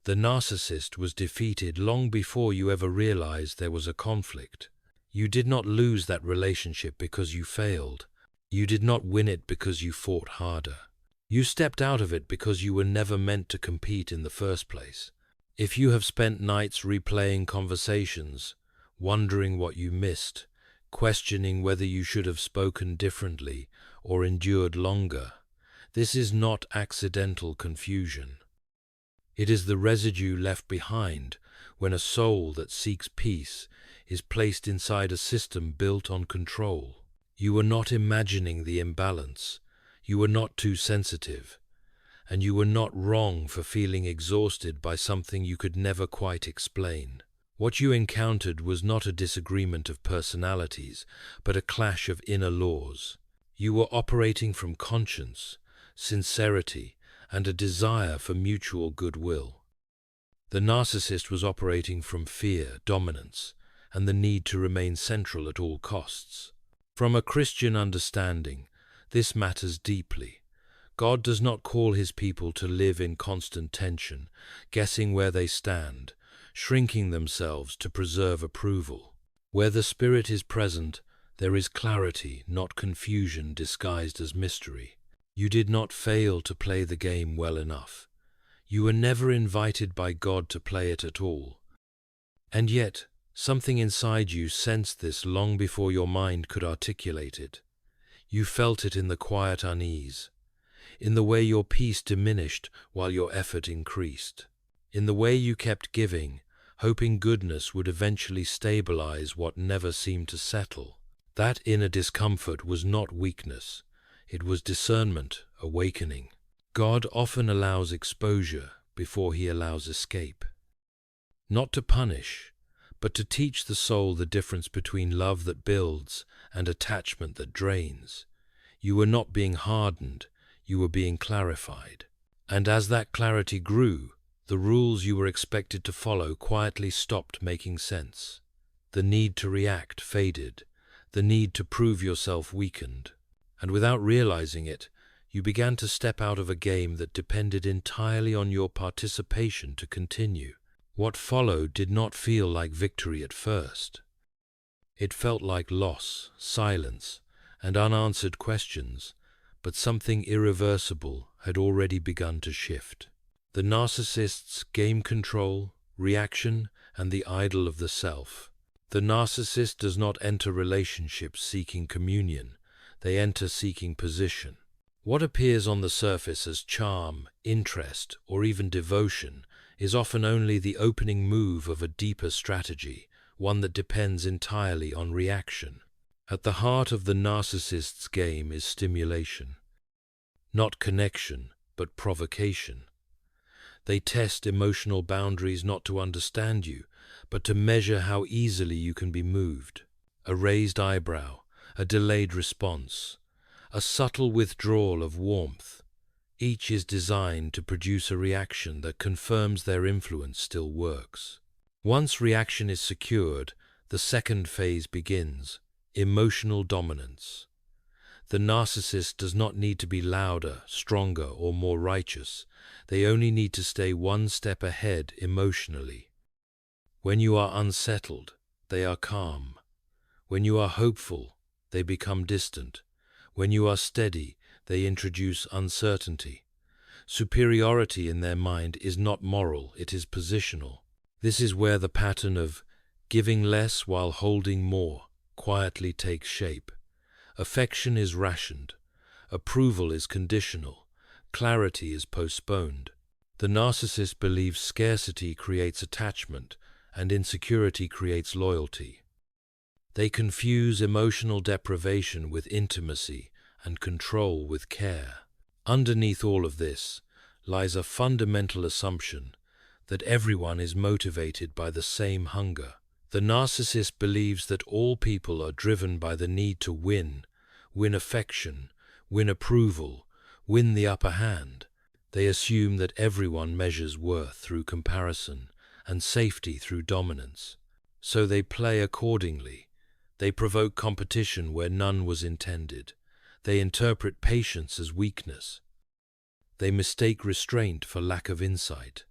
The narcissist was defeated long before you ever realized there was a conflict. You did not lose that relationship because you failed. You did not win it because you fought harder. You stepped out of it because you were never meant to compete in the first place. If you have spent nights replaying conversations, wondering what you missed, questioning whether you should have spoken differently or endured longer, this is not accidental confusion. It is the residue left behind when a soul that seeks peace is placed inside a system built on control. You were not imagining the imbalance, you were not too sensitive, and you were not wrong for feeling exhausted by something you could never quite explain. What you encountered was not a disagreement of personalities, but a clash of inner laws. You were operating from conscience, sincerity, and a desire for mutual goodwill. The narcissist was operating from fear, dominance, and the need to remain central at all costs. From a Christian understanding, this matters deeply. God does not call his people to live in constant tension, guessing where they stand, shrinking themselves to preserve approval. Where the Spirit is present, there is clarity, not confusion disguised as mystery. You did not fail to play the game well enough. You were never invited by God to play it at all. And yet, something inside you sensed this long before your mind could articulate it. You felt it in the quiet unease, in the way your peace diminished while your effort increased, in the way you kept giving, hoping goodness would eventually stabilize what never seemed to settle. That inner discomfort was not weakness. It was discernment, awakening. God often allows exposure before he allows escape. Not to punish, but to teach the soul the difference between love that builds and attachment that drains. You were not being hardened, you were being clarified. And as that clarity grew, the rules you were expected to follow quietly stopped making sense. The need to react faded, the need to prove yourself weakened. And without realizing it, you began to step out of a game that depended entirely on your participation to continue. What followed did not feel like victory at first. It felt like loss, silence, and unanswered questions, but something irreversible had already begun to shift. The narcissist's game control, reaction, and the idol of the self. The narcissist does not enter relationships seeking communion. They enter seeking position. What appears on the surface as charm, interest, or even devotion is often only the opening move of a deeper strategy, one that depends entirely on reaction. At the heart of the narcissist's game is stimulation. Not connection, but provocation. They test emotional boundaries not to understand you, but to measure how easily you can be moved. A raised eyebrow, a delayed response, a subtle withdrawal of warmth. Each is designed to produce a reaction that confirms their influence still works. Once reaction is secured, the second phase begins, emotional dominance. The narcissist does not need to be louder, stronger, or more righteous. They only need to stay one step ahead emotionally. When you are unsettled, they are calm. When you are hopeful, they become distant. When you are steady, they introduce uncertainty. Superiority in their mind is not moral, it is positional. This is where the pattern of giving less while holding more quietly takes shape. Affection is rationed. Approval is conditional. Clarity is postponed. The narcissist believes scarcity creates attachment and insecurity creates loyalty. They confuse emotional deprivation with intimacy and control with care. Underneath all of this lies a fundamental assumption that everyone is motivated by the same hunger. The narcissist believes that all people are driven by the need to win affection, win approval, win the upper hand. They assume that everyone measures worth through comparison and safety through dominance. So they play accordingly. They provoke competition where none was intended. They interpret patience as weakness. They mistake restraint for lack of insight.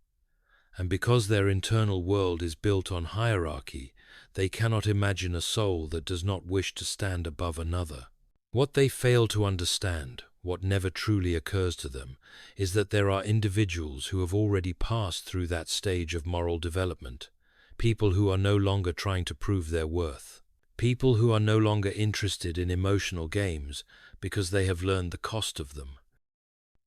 and because their internal world is built on hierarchy, they cannot imagine a soul that does not wish to stand above another. What they fail to understand, what never truly occurs to them, is that there are individuals who have already passed through that stage of moral development, people who are no longer trying to prove their worth, people who are no longer interested in emotional games because they have learned the cost of them.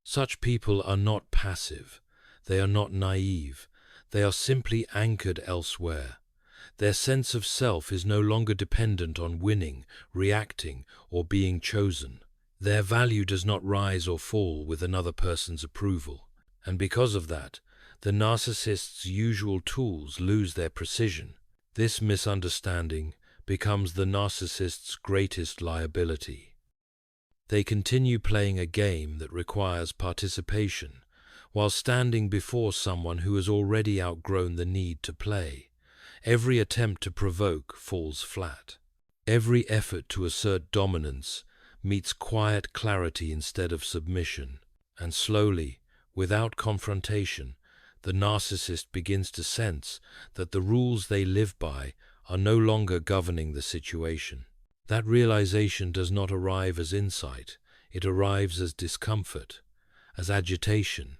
Such people are not passive, they are not naive, they are simply anchored elsewhere. Their sense of self is no longer dependent on winning, reacting, or being chosen. Their value does not rise or fall with another person's approval, and because of that, the narcissist's usual tools lose their precision. This misunderstanding becomes the narcissist's greatest liability. They continue playing a game that requires participation, while standing before someone who has already outgrown the need to play. Every attempt to provoke falls flat. Every effort to assert dominance meets quiet clarity instead of submission, and slowly, without confrontation, the narcissist begins to sense that the rules they live by are no longer governing the situation. That realization does not arrive as insight, it arrives as discomfort, as agitation,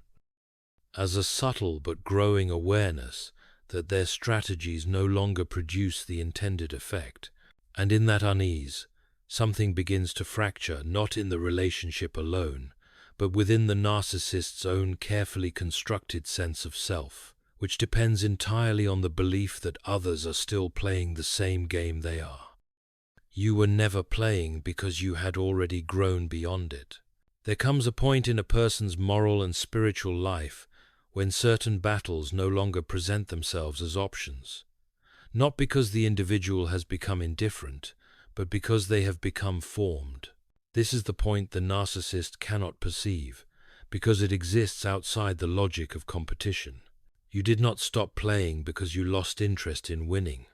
as a subtle but growing awareness that their strategies no longer produce the intended effect. And in that unease, something begins to fracture, not in the relationship alone, but within the narcissist's own carefully constructed sense of self, which depends entirely on the belief that others are still playing the same game they are. You were never playing because you had already grown beyond it. There comes a point in a person's moral and spiritual life when certain battles no longer present themselves as options, not because the individual has become indifferent, but because they have become formed. This is the point the narcissist cannot perceive, because it exists outside the logic of competition. You did not stop playing because you lost interest in winning.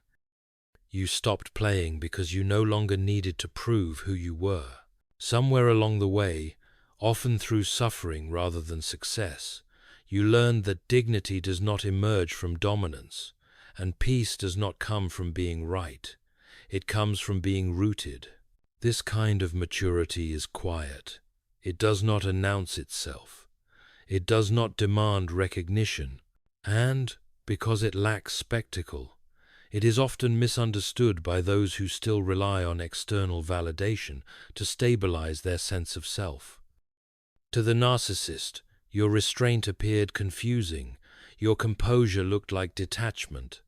You stopped playing because you no longer needed to prove who you were. Somewhere along the way, often through suffering rather than success, you learned that dignity does not emerge from dominance, and peace does not come from being right. It comes from being rooted. This kind of maturity is quiet. It does not announce itself. It does not demand recognition, and, because it lacks spectacle, it is often misunderstood by those who still rely on external validation to stabilize their sense of self. To the narcissist, your restraint appeared confusing, your composure looked like detachment.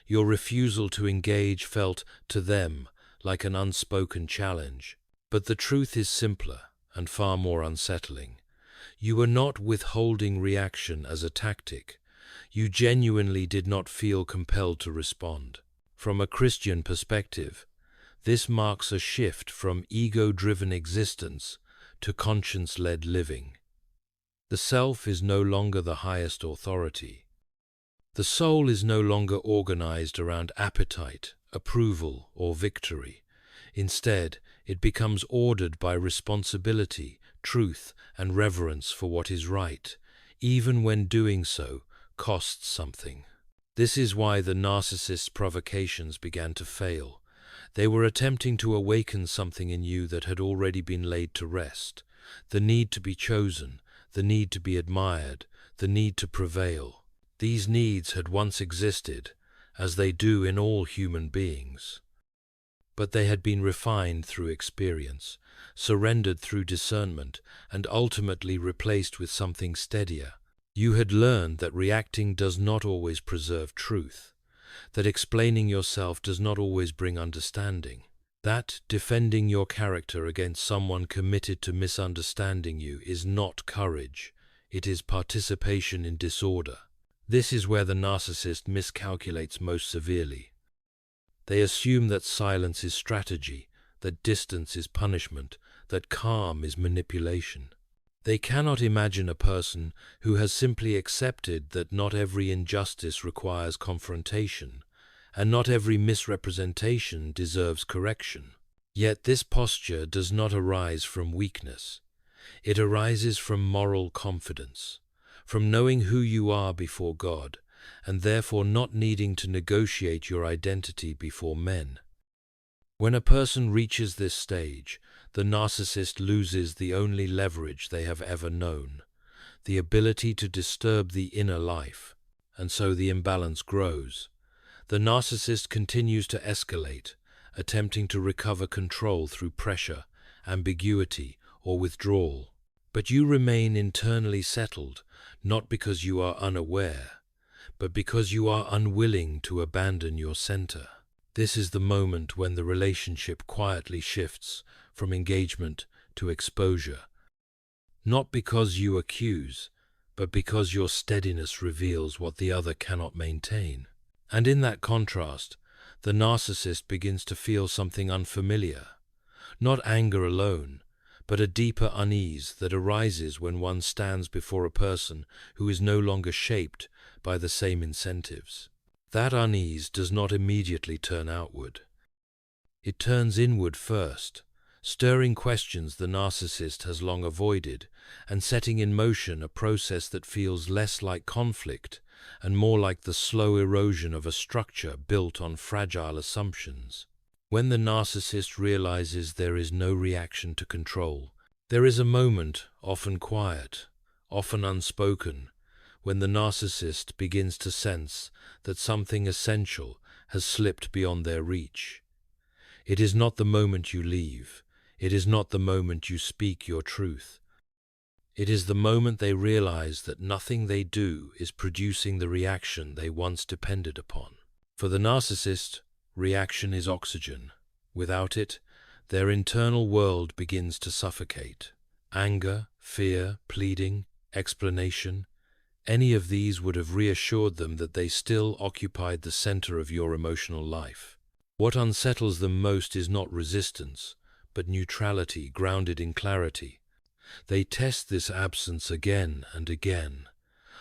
Your refusal to engage felt, to them, like an unspoken challenge. But the truth is simpler and far more unsettling. You were not withholding reaction as a tactic. You genuinely did not feel compelled to respond. From a Christian perspective, this marks a shift from ego-driven existence to conscience-led living. The self is no longer the highest authority. The soul is no longer organized around appetite, approval, or victory. Instead, it becomes ordered by responsibility, truth, and reverence for what is right, even when doing so costs something. This is why the narcissist's provocations began to fail. They were attempting to awaken something in you that had already been laid to rest. The need to be chosen, the need to be admired, the need to prevail. These needs had once existed, as they do in all human beings. But they had been refined through experience, surrendered through discernment, and ultimately replaced with something steadier. You had learned that reacting does not always preserve truth, that explaining yourself does not always bring understanding, that defending your character against someone committed to misunderstanding you is not courage, it is participation in disorder. This is where the narcissist miscalculates most severely. They assume that silence is strategy, that distance is punishment, that calm is manipulation. They cannot imagine a person who has simply accepted that not every injustice requires confrontation, and not every misrepresentation deserves correction. Yet this posture does not arise from weakness. It arises from moral confidence, from knowing who you are before God, and therefore not needing to negotiate your identity before men. When a person reaches this stage, the narcissist loses the only leverage they have ever known, the ability to disturb the inner life, and so the imbalance grows. The narcissist continues to escalate, attempting to recover control through pressure, ambiguity, or withdrawal. But you remain internally settled, not because you are unaware, but because you are unwilling to abandon your center. This is the moment when the relationship quietly shifts from engagement to exposure, not because you accuse, but because your steadiness reveals what the other cannot maintain. And in that contrast, the narcissist begins to feel something unfamiliar, not anger alone, but a deeper unease that arises when one stands before a person who is no longer shaped by the same incentives. That unease does not immediately turn outward. It turns inward first, stirring questions the narcissist has long avoided and setting in motion a process that feels less like conflict and more like the slow erosion of a structure built on fragile assumptions. When the narcissist realizes there is no reaction to control, there is a moment, often quiet, often unspoken, when the narcissist begins to sense that something essential has slipped beyond their reach. It is not the moment you leave. It is not the moment you speak your truth. It is the moment they realize that nothing they do is producing the reaction they once depended upon. For the narcissist, reaction is oxygen. Without it, their internal world begins to suffocate. Anger, fear, pleading, explanation, any of these would have reassured them that they still occupied the center of your emotional life. What unsettles them most is not resistance, but neutrality grounded in clarity. They test this absence again and again.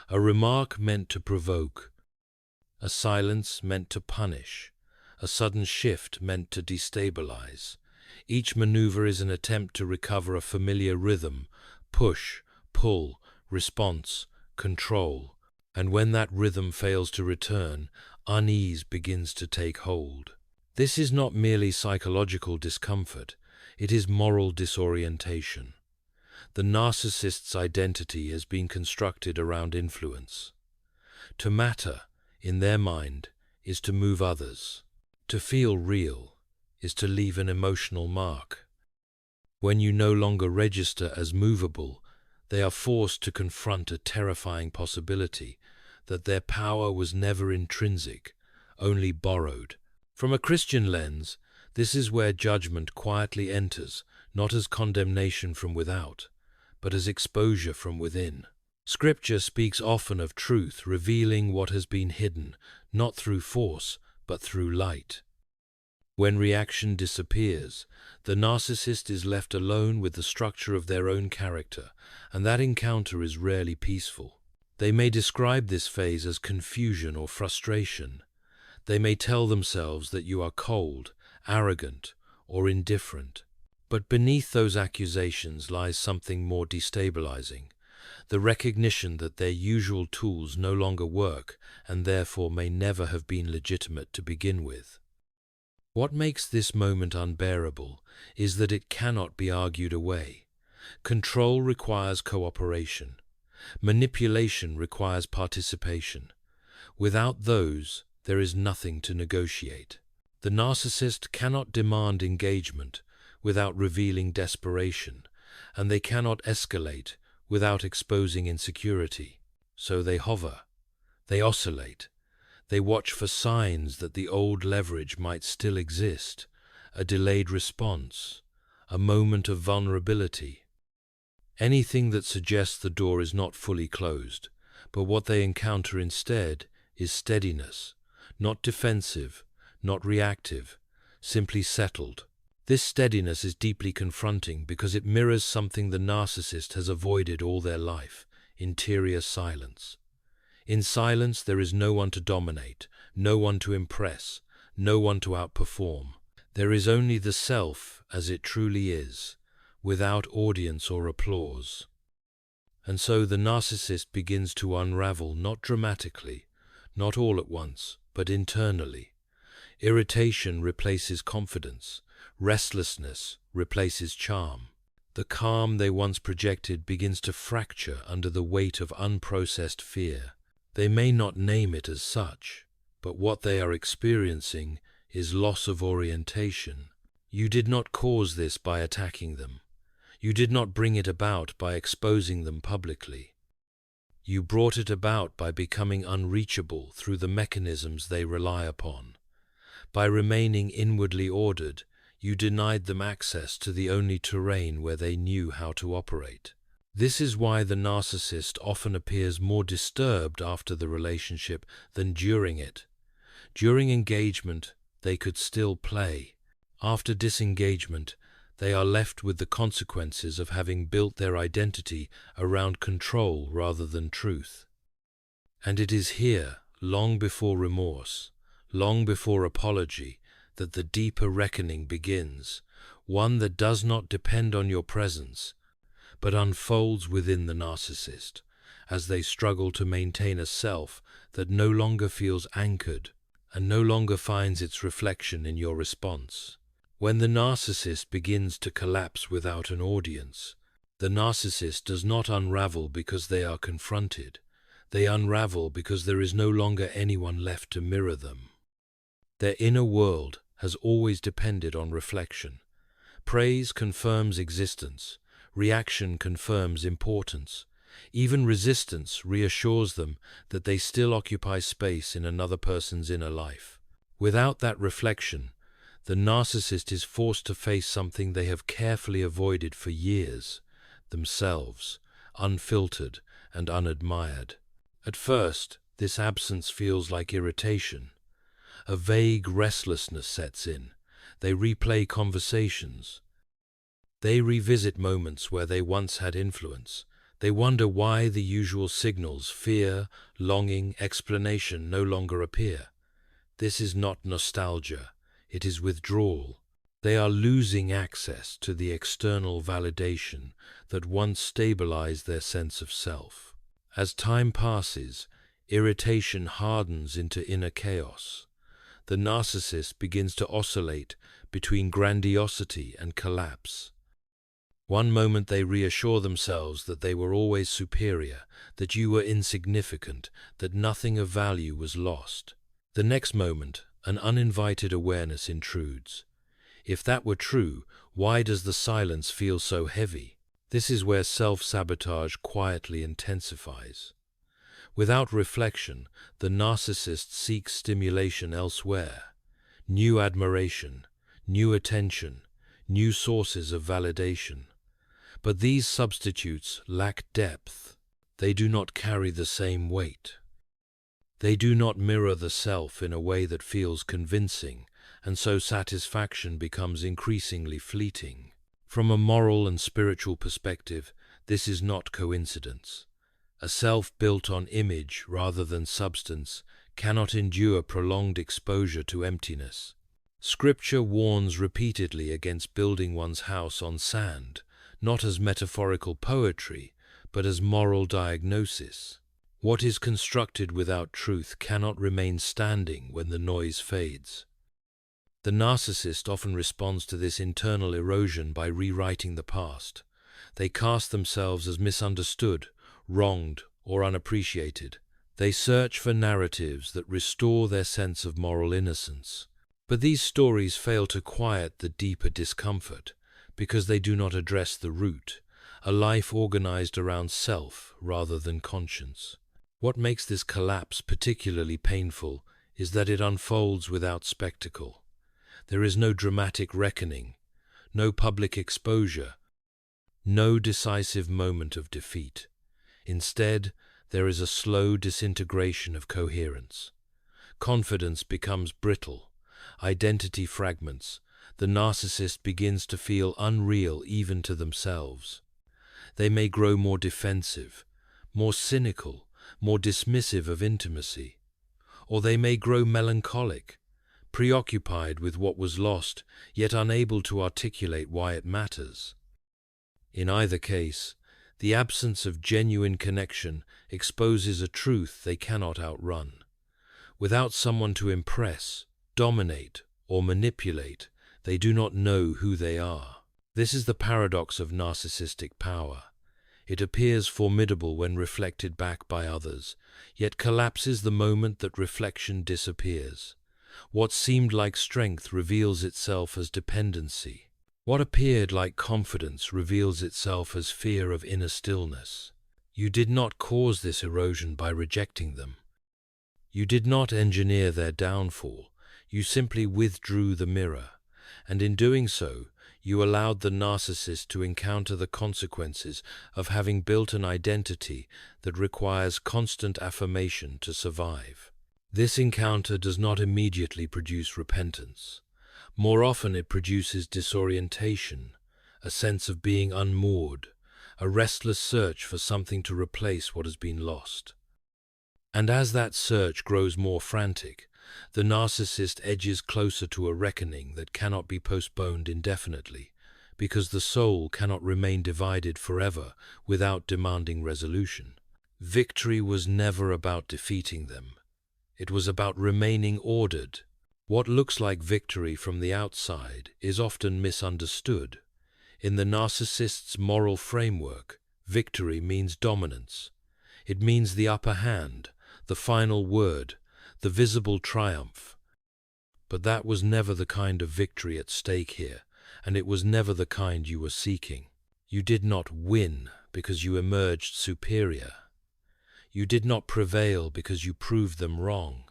A remark meant to provoke, a silence meant to punish, a sudden shift meant to destabilize. Each maneuver is an attempt to recover a familiar rhythm: push, pull, response, control. And when that rhythm fails to return, unease begins to take hold. This is not merely psychological discomfort, it is moral disorientation. The narcissist's identity has been constructed around influence. To matter, in their mind, is to move others. To feel real is to leave an emotional mark. When you no longer register as movable, they are forced to confront a terrifying possibility that their power was never intrinsic, only borrowed. From a Christian lens, this is where judgment quietly enters, not as condemnation from without, but as exposure from within. Scripture speaks often of truth revealing what has been hidden, not through force, but through light. When reaction disappears, the narcissist is left alone with the structure of their own character, and that encounter is rarely peaceful. They may describe this phase as confusion or frustration. They may tell themselves that you are cold, arrogant, or indifferent. But beneath those accusations lies something more destabilizing: the recognition that their usual tools no longer work and therefore may never have been legitimate to begin with. What makes this moment unbearable is that it cannot be argued away. Control requires cooperation. Manipulation requires participation. Without those, there is nothing to negotiate. The narcissist cannot demand engagement without revealing desperation, and they cannot escalate without exposing insecurity. So they hover, they oscillate, they watch for signs that the old leverage might still exist, a delayed response, a moment of vulnerability. Anything that suggests the door is not fully closed, but what they encounter instead is steadiness, not defensive, not reactive, simply settled. This steadiness is deeply confronting because it mirrors something the narcissist has avoided all their life: interior silence. In silence, there is no one to dominate, no one to impress, no one to outperform. There is only the self as it truly is, without audience or applause. And so the narcissist begins to unravel, not dramatically, not all at once, but internally. Irritation replaces confidence. Restlessness replaces charm. The calm they once projected begins to fracture under the weight of unprocessed fear. They may not name it as such, but what they are experiencing is loss of orientation. You did not cause this by attacking them. You did not bring it about by exposing them publicly. You brought it about by becoming unreachable through the mechanisms they rely upon. By remaining inwardly ordered, you denied them access to the only terrain where they knew how to operate. This is why the narcissist often appears more disturbed after the relationship than during it. During engagement, they could still play. After disengagement, they are left with the consequences of having built their identity around control rather than truth. And it is here, long before remorse, long before apology, that the deeper reckoning begins, one that does not depend on your presence, but unfolds within the narcissist, as they struggle to maintain a self that no longer feels anchored and no longer finds its reflection in your response. When the narcissist begins to collapse without an audience, the narcissist does not unravel because they are confronted. They unravel because there is no longer anyone left to mirror them. Their inner world has always depended on reflection. Praise confirms existence. Reaction confirms importance. Even resistance reassures them that they still occupy space in another person's inner life. Without that reflection, the narcissist is forced to face something they have carefully avoided for years, themselves, unfiltered and unadmired. At first, this absence feels like irritation. A vague restlessness sets in. They replay conversations. They revisit moments where they once had influence. They wonder why the usual signals, fear, longing, explanation, no longer appear. This is not nostalgia. It is withdrawal. They are losing access to the external validation that once stabilized their sense of self. As time passes, irritation hardens into inner chaos. The narcissist begins to oscillate between grandiosity and collapse. One moment they reassure themselves that they were always superior, that you were insignificant, that nothing of value was lost. The next moment, an uninvited awareness intrudes. If that were true, why does the silence feel so heavy? This is where self-sabotage quietly intensifies. Without reflection, the narcissist seeks stimulation elsewhere. New admiration, new attention, new sources of validation. But these substitutes lack depth. They do not carry the same weight. They do not mirror the self in a way that feels convincing, and so satisfaction becomes increasingly fleeting. From a moral and spiritual perspective, this is not coincidence. A self built on image rather than substance cannot endure prolonged exposure to emptiness. Scripture warns repeatedly against building one's house on sand, not as metaphorical poetry, but as moral diagnosis. What is constructed without truth cannot remain standing when the noise fades. The narcissist often responds to this internal erosion by rewriting the past. They cast themselves as misunderstood, wronged, or unappreciated. They search for narratives that restore their sense of moral innocence. But these stories fail to quiet the deeper discomfort, because they do not address the root, a life organized around self rather than conscience. What makes this collapse particularly painful is that it unfolds without spectacle. There is no dramatic reckoning, no public exposure, no decisive moment of defeat. Instead, there is a slow disintegration of coherence. Confidence becomes brittle, identity fragments. The narcissist begins to feel unreal even to themselves. They may grow more defensive, more cynical, more dismissive of intimacy. Or they may grow melancholic, preoccupied with what was lost, yet unable to articulate why it matters. In either case, the absence of genuine connection exposes a truth they cannot outrun. Without someone to impress, dominate, or manipulate, they do not know who they are. This is the paradox of narcissistic power. It appears formidable when reflected back by others, yet collapses the moment that reflection disappears. What seemed like strength reveals itself as dependency. What appeared like confidence reveals itself as fear of inner stillness. You did not cause this erosion by rejecting them. You did not engineer their downfall. You simply withdrew the mirror, and in doing so, you allowed the narcissist to encounter the consequences of having built an identity that requires constant affirmation to survive. This encounter does not immediately produce repentance. More often it produces disorientation, a sense of being unmoored, a restless search for something to replace what has been lost. And as that search grows more frantic, the narcissist edges closer to a reckoning that cannot be postponed indefinitely, because the soul cannot remain divided forever without demanding resolution. Victory was never about defeating them. It was about remaining ordered. What looks like victory from the outside is often misunderstood. In the narcissist's moral framework, victory means dominance. It means the upper hand, the final word, the visible triumph. But that was never the kind of victory at stake here, and it was never the kind you were seeking. You did not win because you emerged superior. You did not prevail because you proved them wrong.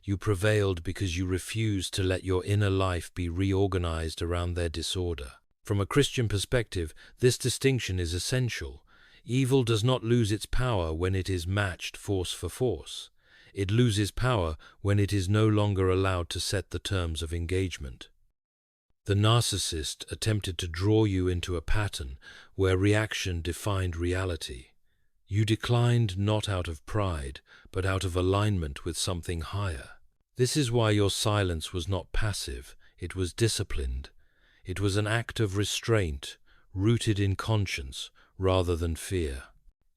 You prevailed because you refused to let your inner life be reorganized around their disorder. From a Christian perspective, this distinction is essential. Evil does not lose its power when it is matched force for force. It loses power when it is no longer allowed to set the terms of engagement. The narcissist attempted to draw you into a pattern where reaction defined reality. You declined not out of pride, but out of alignment with something higher. This is why your silence was not passive, it was disciplined. It was an act of restraint, rooted in conscience rather than fear.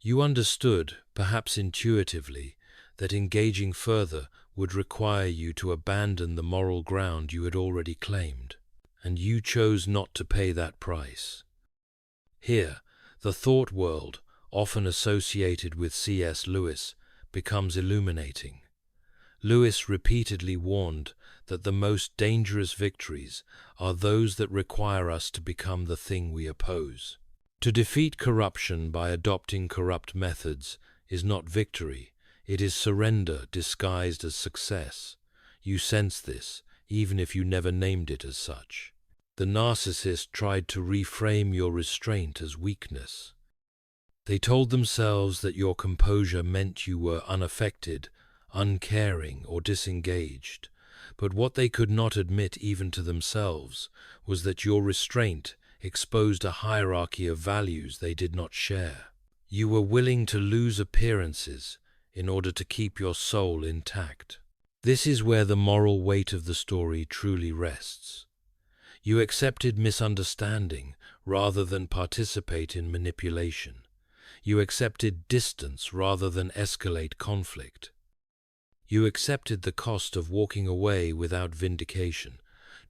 You understood, perhaps intuitively, that engaging further would require you to abandon the moral ground you had already claimed, and you chose not to pay that price. Here, the thought world, often associated with C.S. Lewis, becomes illuminating. Lewis repeatedly warned that the most dangerous victories are those that require us to become the thing we oppose. To defeat corruption by adopting corrupt methods is not victory, it is surrender disguised as success. You sense this, even if you never named it as such. The narcissist tried to reframe your restraint as weakness. They told themselves that your composure meant you were unaffected, uncaring, or disengaged. But what they could not admit even to themselves was that your restraint exposed a hierarchy of values they did not share. You were willing to lose appearances in order to keep your soul intact. This is where the moral weight of the story truly rests. You accepted misunderstanding rather than participate in manipulation. You accepted distance rather than escalate conflict. You accepted the cost of walking away without vindication,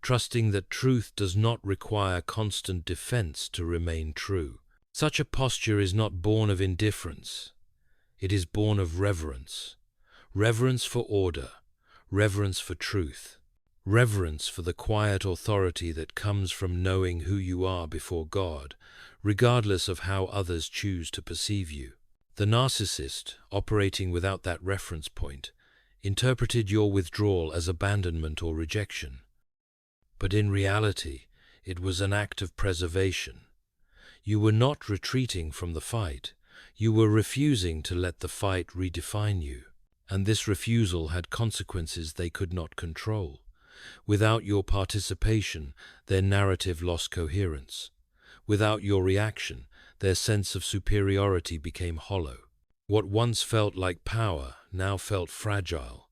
trusting that truth does not require constant defense to remain true. Such a posture is not born of indifference. It is born of reverence. Reverence for order, reverence for truth, reverence for the quiet authority that comes from knowing who you are before God, regardless of how others choose to perceive you. The narcissist, operating without that reference point, interpreted your withdrawal as abandonment or rejection. But in reality, it was an act of preservation. You were not retreating from the fight. You were refusing to let the fight redefine you. And this refusal had consequences they could not control. Without your participation, their narrative lost coherence. Without your reaction, their sense of superiority became hollow. What once felt like power now felt fragile,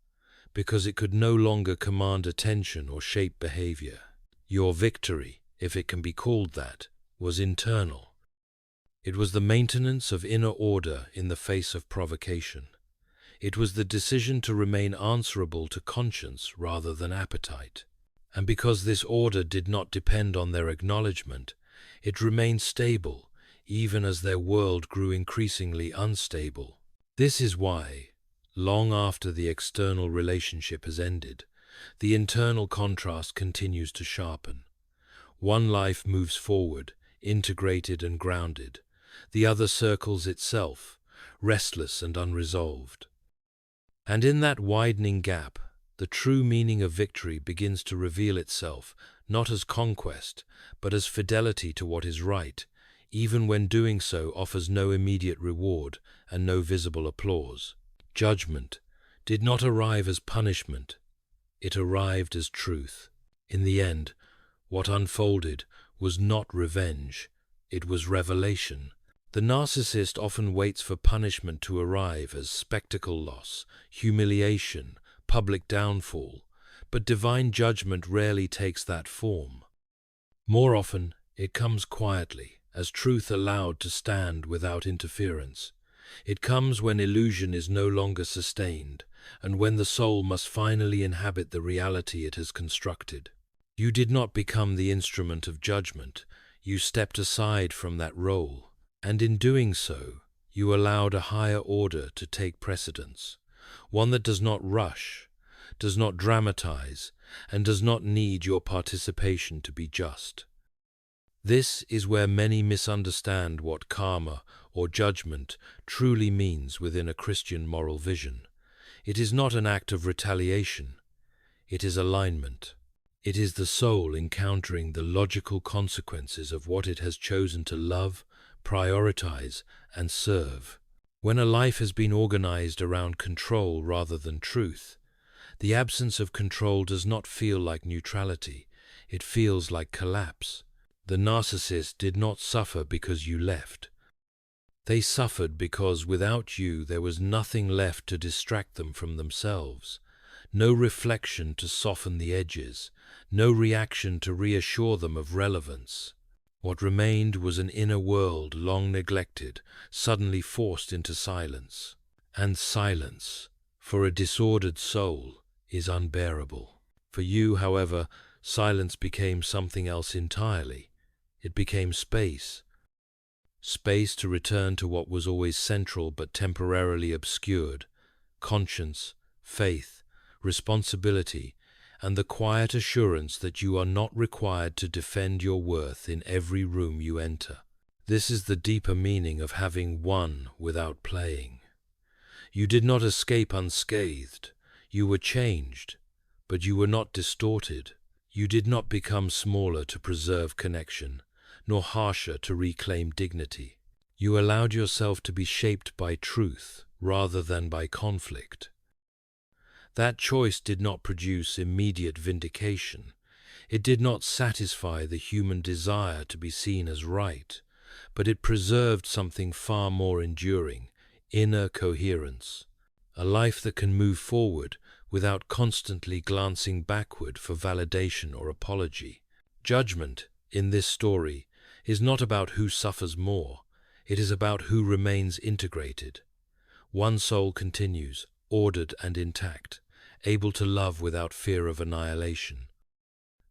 because it could no longer command attention or shape behavior. Your victory, if it can be called that, was internal. It was the maintenance of inner order in the face of provocation. It was the decision to remain answerable to conscience rather than appetite. And because this order did not depend on their acknowledgement, it remained stable, even as their world grew increasingly unstable. This is why, long after the external relationship has ended, the internal contrast continues to sharpen. One life moves forward, integrated and grounded. The other circles itself, restless and unresolved. And in that widening gap, the true meaning of victory begins to reveal itself, not as conquest, but as fidelity to what is right, even when doing so offers no immediate reward and no visible applause. Judgment did not arrive as punishment, it arrived as truth. In the end, what unfolded was not revenge, it was revelation. The narcissist often waits for punishment to arrive as spectacle loss, humiliation, public downfall, but divine judgment rarely takes that form. More often, it comes quietly, as truth allowed to stand without interference. It comes when illusion is no longer sustained, and when the soul must finally inhabit the reality it has constructed. You did not become the instrument of judgment, you stepped aside from that role, and in doing so, you allowed a higher order to take precedence, one that does not rush, does not dramatize, and does not need your participation to be just. This is where many misunderstand what karma or judgment truly means within a Christian moral vision. It is not an act of retaliation, it is alignment. It is the soul encountering the logical consequences of what it has chosen to love, prioritize, and serve. When a life has been organized around control rather than truth, the absence of control does not feel like neutrality, it feels like collapse. The narcissist did not suffer because you left. They suffered because without you there was nothing left to distract them from themselves, no reflection to soften the edges, no reaction to reassure them of relevance. What remained was an inner world long neglected, suddenly forced into silence. And silence, for a disordered soul, is unbearable. For you, however, silence became something else entirely. It became space. Space to return to what was always central but temporarily obscured: conscience, faith, responsibility, and the quiet assurance that you are not required to defend your worth in every room you enter. This is the deeper meaning of having won without playing. You did not escape unscathed. You were changed, but you were not distorted. You did not become smaller to preserve connection, nor harsher to reclaim dignity. You allowed yourself to be shaped by truth rather than by conflict. That choice did not produce immediate vindication. It did not satisfy the human desire to be seen as right, but it preserved something far more enduring: inner coherence. A life that can move forward without constantly glancing backward for validation or apology. Judgment, in this story, is not about who suffers more, it is about who remains integrated. One soul continues, ordered and intact, able to love without fear of annihilation.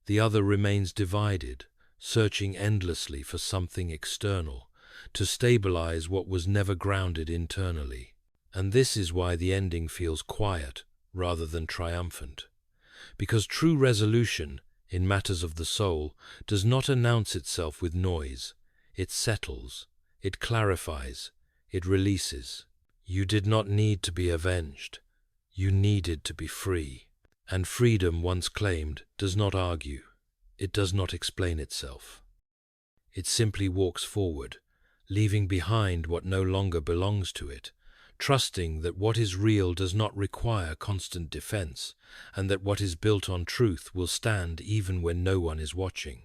The other remains divided, searching endlessly for something external, to stabilize what was never grounded internally. And this is why the ending feels quiet rather than triumphant. Because true resolution, in matters of the soul, does not announce itself with noise. It settles, it clarifies, it releases. You did not need to be avenged. You needed to be free. And freedom, once claimed, does not argue. It does not explain itself. It simply walks forward, leaving behind what no longer belongs to it, trusting that what is real does not require constant defense, and that what is built on truth will stand even when no one is watching.